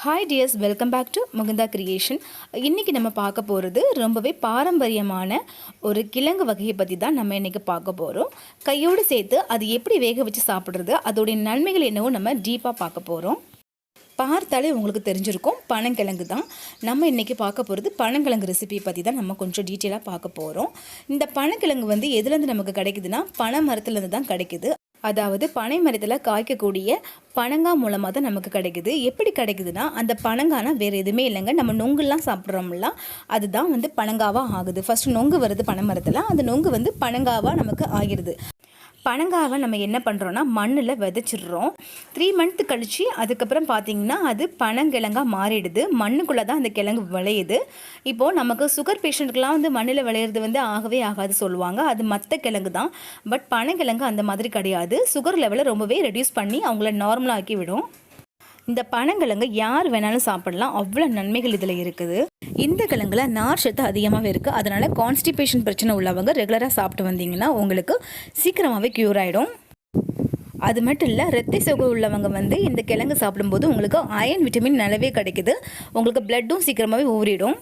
Hi dears, welcome back to Mukunda creation. இன்றைக்கி நம்ம பார்க்க போகிறது ரொம்பவே பாரம்பரியமான ஒரு கிழங்கு வகையை பற்றி தான் நம்ம இன்றைக்கி பார்க்க போகிறோம். கையோடு சேர்த்து அது எப்படி வேக வச்சு சாப்பிட்றது, அதோடைய நன்மைகள் என்னவோ நம்ம டீப்பாக பார்க்க போகிறோம். பார்த்தாலே உங்களுக்கு தெரிஞ்சிருக்கும், பனங்கிழங்கு தான் நம்ம இன்றைக்கி பார்க்க போகிறது. பனங்கிழங்கு ரெசிபி பற்றி தான் நம்ம கொஞ்சம் டீட்டெயிலாக பார்க்க போகிறோம். இந்த பனங்கிழங்கு எதுலேருந்து நமக்கு கிடைக்குதுன்னா பனை மரத்துலேருந்து தான் கிடைக்குது. அதாவது பனை மரத்தில் காய்க்கக்கூடிய பனங்காய் மூலமாக தான் நமக்கு கிடைக்குது. எப்படி கிடைக்குதுன்னா, அந்த பனங்கானா வேறு எதுவுமே இல்லைங்க. நம்ம நொங்குலாம் சாப்பிட்றோம்ல, அதுதான் பனங்காவாக ஆகுது. ஃபஸ்ட்டு நொங்கு வருது பனை மரத்தில், அந்த நொங்கு பனங்காவாக நமக்கு ஆகிடுது. பனங்காவை நம்ம என்ன பண்ணுறோன்னா மண்ணில் விதைச்சிடுறோம். 3 மந்த்து கழித்து அதுக்கப்புறம் பார்த்திங்கன்னா அது பனங்கிழங்காக மாறிடுது. மண்ணுக்குள்ளே தான் அந்த கிழங்கு விளையுது. இப்போது நமக்கு சுகர் பேஷண்ட்டுக்கெலாம் மண்ணில் விளையிறது ஆகவே ஆகாது சொல்லுவாங்க. அது மற்ற கிழங்கு தான். பட் பனங்கிழங்கு அந்த மாதிரி கிடையாது. சுகர் லெவலை ரொம்பவே ரெடியூஸ் பண்ணி அவங்கள நார்மலாக ஆக்கி விடும். இந்த பனங்கிழங்கு யார் வேணாலும் சாப்பிடலாம், அவ்வளோ நன்மைகள் இதில் இருக்குது. இந்த கிழங்குல நார் சத்து அதிகமாகவே இருக்குது. அதனால் கான்ஸ்டிபேஷன் பிரச்சனை உள்ளவங்க ரெகுலராக சாப்பிட்டு வந்தீங்கன்னா உங்களுக்கு சீக்கிரமாகவே க்யூர் ஆகிடும். அது மட்டும் இல்லை, இரத்த சோகை உள்ளவங்க இந்த கிழங்கு சாப்பிடும்போது உங்களுக்கு அயன் விட்டமின் நல்லாவே கிடைக்குது. உங்களுக்கு பிளட்டும் சீக்கிரமாகவே ஊறிடும்.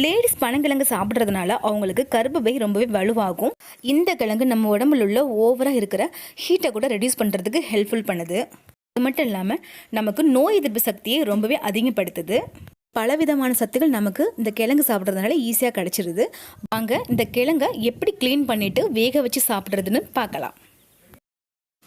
லேடிஸ் பனங்கிழங்கு சாப்பிட்றதுனால அவங்களுக்கு கர்ப்பப்பை ரொம்பவே வலுவாகும். இந்த கிழங்கு நம்ம உடம்புல உள்ள ஓவராக இருக்கிற ஹீட்டை கூட ரெடியூஸ் பண்ணுறதுக்கு ஹெல்ப்ஃபுல் பண்ணுது. அது மட்டும் இல்லாமல் நமக்கு நோய் எதிர்ப்பு சக்தியை ரொம்பவே அதிகப்படுத்துது. பலவிதமான சத்துக்கள் நமக்கு இந்த கிழங்கு சாப்பிட்றதுனால ஈஸியாக கிடச்சிருது. வாங்க இந்த கிழங்கை எப்படி க்ளீன் பண்ணிவிட்டு வேக வச்சு சாப்பிட்றதுன்னு பார்க்கலாம்.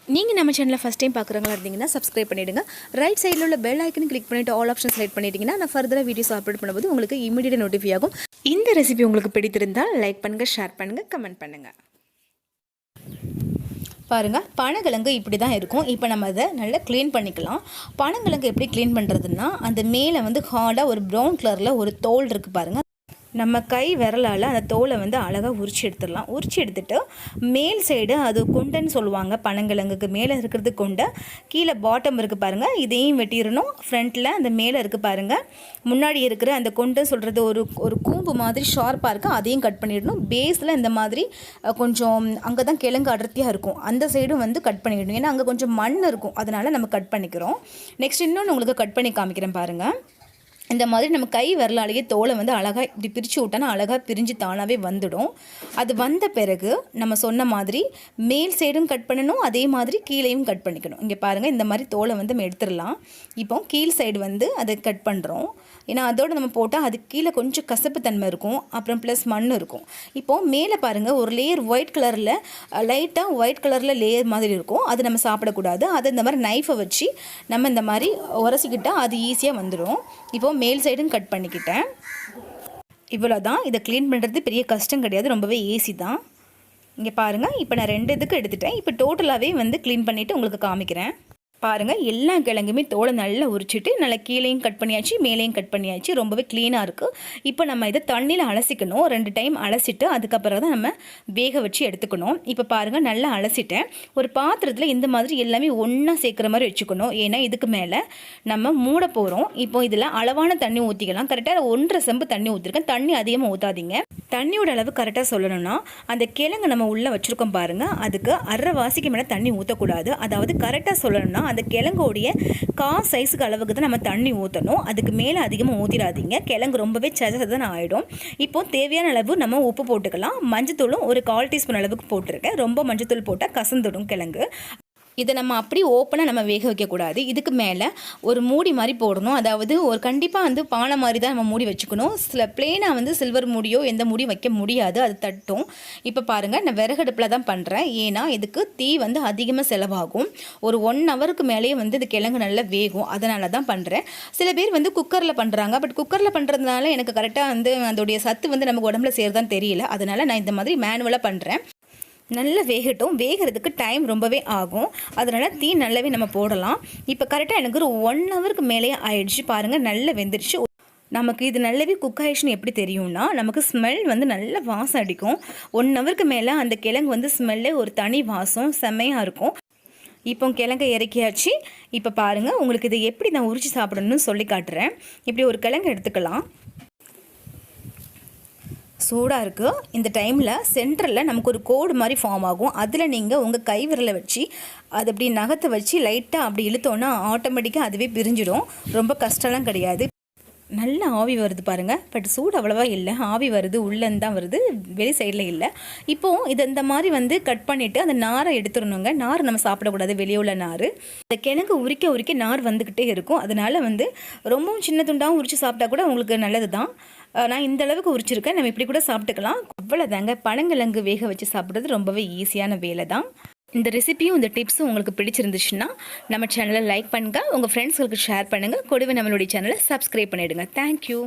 நீங்கள் நம்ம சேனலில் ஃபஸ்ட் டைம் பார்க்குறவங்களா இருந்தீங்கன்னா சப்ஸ்கிரைப் பண்ணிவிடுங்க. ரைட் சைடில் உள்ள பெல் ஐக்கன் கிளிக் பண்ணிவிட்டு ஆல் ஆப்ஷன் செலக்ட் பண்ணிட்டீங்கன்னா நான் ஃபர்தராக வீடியோஸ் அப்லோட் பண்ணும்போது உங்களுக்கு இமீடியட் நோட்டிஃபை ஆகும். இந்த ரெசிபி உங்களுக்கு பிடித்திருந்தால் லைக் பண்ணுங்கள், ஷேர் பண்ணுங்கள், கமெண்ட் பண்ணுங்கள். பாருங்கள், பனங்கிழங்கு இப்படி தான் இருக்கும். இப்போ நம்ம அதை நல்லா க்ளீன் பண்ணிக்கலாம். பனங்கிழங்கு எப்படி க்ளீன் பண்ணுறதுன்னா, அந்த மேலே ஹார்டாக ஒரு ப்ரௌன் கலரில் ஒரு தோல் இருக்குது பாருங்கள். நம்ம கை விரலால் அந்த தோலை அழகாக உரிச்சு எடுத்துடலாம். உரிச்சு எடுத்துகிட்டு மேல் சைடு அது கொண்டைன்னு சொல்லுவாங்க. பனங்கிழங்குக்கு மேலே இருக்கிறது கொண்டை, கீழே பாட்டம் இருக்குது பாருங்கள், இதையும் வெட்டிடணும். ஃப்ரண்ட்டில் அந்த மேலே இருக்குது பாருங்கள், முன்னாடி இருக்கிற அந்த கொண்டைன்னு சொல்கிறது ஒரு கூம்பு மாதிரி ஷார்ப்பாக இருக்குது, அதையும் கட் பண்ணிடணும். பேஸில் இந்த மாதிரி கொஞ்சம் அங்கே தான் கிழங்கு அடர்த்தியாக இருக்கும், அந்த சைடும் கட் பண்ணிடணும். ஏன்னா அங்கே கொஞ்சம் மண் இருக்கும், அதனால் நம்ம கட் பண்ணிக்கிறோம். நெக்ஸ்ட் இன்னொன்று உங்களுக்கு கட் பண்ணி காமிக்கிறேன் பாருங்கள். இந்த மாதிரி நம்ம கை வரலாலேயே தோலை அழகாக இப்படி பிரித்து விட்டோன்னா அழகாக பிரிஞ்சு தானாகவே வந்துடும். அது வந்த பிறகு நம்ம சொன்ன மாதிரி மேல் சைடும் கட் பண்ணணும், அதே மாதிரி கீழேயும் கட் பண்ணிக்கணும். இங்கே பாருங்கள், இந்த மாதிரி தோலை நம்ம எடுத்துடலாம். இப்போ கீழ் சைடு அதை கட் பண்ணுறோம். ஏன்னா அதோடு நம்ம போட்டால் அது கீழே கொஞ்சம் கசப்பு தன்மை இருக்கும், அப்புறம் ப்ளஸ் மண் இருக்கும். இப்போது மேலே பாருங்கள், ஒரு லேயர் ஒயிட் கலரில் லைட்டாக ஒயிட் கலரில் லேயர் மாதிரி இருக்கும், அது நம்ம சாப்பிடக்கூடாது. அதை இந்த மாதிரி நைஃபை வச்சு நம்ம இந்த மாதிரி உரசிக்கிட்டால் அது ஈஸியாக வந்துடும். இப்போது மேல் சைடும் கட் பண்ணிக்கிட்டேன். இவ்வளோ தான். இதை க்ளீன் பண்ணுறது பெரிய கஷ்டம் கிடையாது, ரொம்பவே ஈஸி தான். இங்கே பாருங்கள், இப்போ நான் 2 இதுக்கு எடுத்துட்டேன். இப்போ டோட்டலாகவே க்ளீன் பண்ணிவிட்டு உங்களுக்கு காமிக்கிறேன். பாருங்கள், எல்லா கிழங்குமே தோலை நல்லா உரிச்சிட்டு நல்லா கீழேயும் கட் பண்ணியாச்சு, மேலேயும் கட் பண்ணியாச்சு, ரொம்பவே க்ளீனாக இருக்குது. இப்போ நம்ம இதை தண்ணியில் அலசிக்கணும். 2 டைம் அலசிட்டு அதுக்கப்புறம் தான் நம்ம வேக வச்சு எடுத்துக்கணும். இப்போ பாருங்கள், நல்லா அலசிட்டேன். ஒரு பாத்திரத்தில் இந்த மாதிரி எல்லாமே ஒன்றா சேர்க்குற மாதிரி வச்சுக்கணும். ஏன்னா இதுக்கு மேலே நம்ம மூட போகிறோம். இப்போ இதில் அளவான தண்ணி ஊற்றிக்கலாம். கரெக்டாக 1.5 செம்பு தண்ணி ஊற்றிருக்கேன். தண்ணி அதிகமாக ஊற்றாதீங்க. தண்ணியோட அளவு கரெக்டாக சொல்லணும்னா, அந்த கிழங்கு நம்ம உள்ளே வச்சுருக்கோம் பாருங்கள், அதுக்கு அரைவாசிக்கு மேலே தண்ணி ஊற்றக்கூடாது. அதாவது கரெக்டாக சொல்லணும்னா அந்த கிழங்கோடைய சைஸுக்கு அளவுக்கு தான் நம்ம தண்ணி ஊற்றணும். அதுக்கு மேலே அதிகமாக ஊற்றிடாதீங்க, கிழங்கு ரொம்பவே சதசதன்னு ஆகிடும். இப்போது தேவையான அளவு நம்ம உப்பு போட்டுக்கலாம். மஞ்சத்தூளும் ஒரு 1/4 டீஸ்பூன் அளவுக்கு போட்டிருக்கேன். ரொம்ப மஞ்சத்தூள் போட்டால் கசந்துடும் கிழங்கு. இதை நம்ம அப்படி ஓப்பனாக நம்ம வேக வைக்கக்கூடாது. இதுக்கு மேலே ஒரு மூடி மாதிரி போடணும். அதாவது ஒரு கண்டிப்பாக பானை மாதிரி தான் நம்ம மூடி வச்சுக்கணும். சில பிளெயினாக சில்வர் மூடியோ எந்த மூடியும் வைக்க முடியாது, அது தட்டும். இப்போ பாருங்கள், நான் விறகடுப்பில் தான் பண்ணுறேன். ஏன்னா இதுக்கு தீ அதிகமாக செலவாகும். ஒரு 1 ஹவருக்கு மேலேயே இது கிழங்கு நல்லா வேகும், அதனால தான் பண்ணுறேன். சில பேர் குக்கரில் பண்ணுறாங்க. பட் குக்கரில் பண்ணுறதுனால எனக்கு கரெக்டாக அதோடைய சத்து நமக்கு உடம்புல சேருதான்னு தெரியல. அதனால் நான் இந்த மாதிரி மேனுவலாக பண்ணுறேன். நல்லா வேகட்டும். வேகிறதுக்கு டைம் ரொம்பவே ஆகும், அதனால் தீ நல்லாவே நம்ம போடலாம். இப்போ கரெக்டாக எனக்கு ஒரு 1 ஹவருக்கு மேலேயே ஆயிடுச்சு. பாருங்கள், நல்லா வெந்துருச்சு. நமக்கு இது நல்லாவே குக் ஆயிடுச்சுன்னு எப்படி தெரியும்னா, நமக்கு ஸ்மெல் நல்ல வாசம் அடிக்கும். 1 ஹவருக்கு மேலே அந்த கிழங்கு ஸ்மெல்லே ஒரு தனி வாசம் செம்மையாக இருக்கும். இப்போ கிழங்கை இறக்கியாச்சு. இப்போ பாருங்கள், உங்களுக்கு இதை எப்படி நான் உரிச்சு சாப்பிடணும்னு சொல்லி காட்டுறேன். இப்படி ஒரு கிழங்கு எடுத்துக்கலாம். சூடாக இருக்குது. இந்த டைமில் சென்டரில் நமக்கு ஒரு கோடு மாதிரி ஃபார்ம் ஆகும். அதில் நீங்கள் உங்கள் கை விரலை வச்சு அது அப்படி நகத்தை வச்சு லைட்டாக அப்படி இழுத்தோன்னா ஆட்டோமேட்டிக்காக அதுவே பிரிஞ்சிடும். ரொம்ப கஷ்டம்லாம் கிடையாது. நல்ல ஆவி வருது பாருங்கள். பட் சூடு அவ்வளோவா இல்லை, ஆவி வருது, உள்ளேருந்து தான் வருது, வெளி சைடில் இல்லை. இப்போது இது இந்த மாதிரி வந்து கட் பண்ணிவிட்டு அந்த நாரை எடுத்துடணுங்க. நார் நம்ம சாப்பிடக்கூடாது, வெளியே உள்ள நார். இந்த கிழங்கு உரிக்க உரிக்க நார் வந்துக்கிட்டே இருக்கும். அதனால் வந்து ரொம்பவும் சின்ன துண்டாகவும் உரித்து சாப்பிட்டா கூட உங்களுக்கு நல்லது தான். நான் இந்த அளவுக்கு உரிச்சிருக்கேன். நம்ம இப்படி கூட சாப்பிட்டுக்கலாம். அவ்வளோதாங்க. பனங்கிழங்கு வேக வச்சு சாப்பிட்றது ரொம்பவே ஈஸியான வேலை தான். இந்த ரெசிபியும் இந்த டிப்ஸும் உங்களுக்கு பிடிச்சிருந்துச்சுன்னா நம்ம சேனலை லைக் பண்ணுங்கள், உங்கள் ஃப்ரெண்ட்ஸ்களுக்கு ஷேர் பண்ணுங்கள், கூடவே நம்மளுடைய சேனலை சப்ஸ்கிரைப் பண்ணிவிடுங்க. தேங்க்யூ.